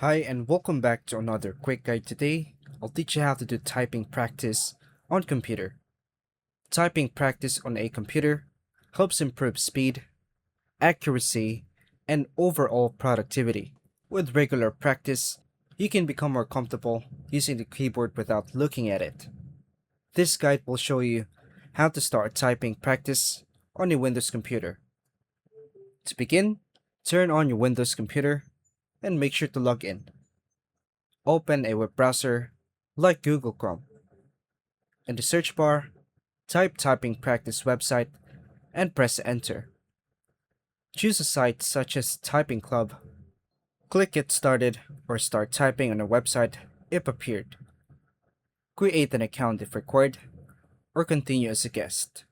Hi and welcome back to another quick guide. Today, I'll teach you how to do typing practice on computer. Typing practice on a computer helps improve speed, accuracy, and overall productivity. With regular practice, you can become more comfortable using the keyboard without looking at it. This guide will show you how to start typing practice on a Windows computer. To begin, turn on your Windows computer and make sure to log in. Open a web browser like Google Chrome. In the search bar, type Typing Practice website and press enter. Choose a site such as Typing Club. Click Get Started or start typing on a website if appeared. Create an account if required or continue as a guest.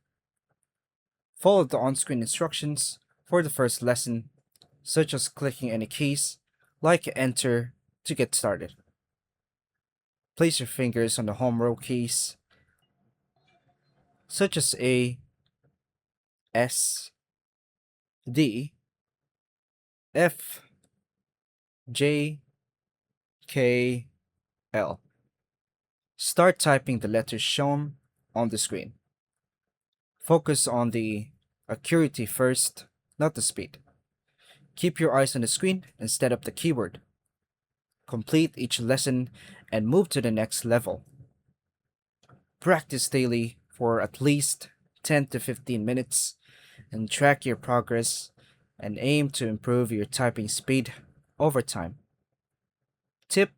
Follow the on-screen instructions for the first lesson, such as clicking any keys like enter to get started. Place your fingers on the home row keys such as A, S, D, F, J, K, L. Start typing the letters shown on the screen. Focus on the accuracy first, not the speed. Keep your eyes on the screen instead of the keyboard. Complete each lesson and move to the next level. Practice daily for at least 10 to 15 minutes and track your progress and aim to improve your typing speed over time. Tip: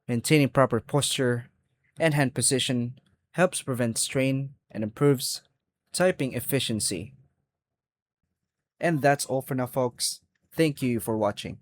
maintaining proper posture and hand position helps prevent strain and improves typing efficiency. And that's all for now, folks. Thank you for watching.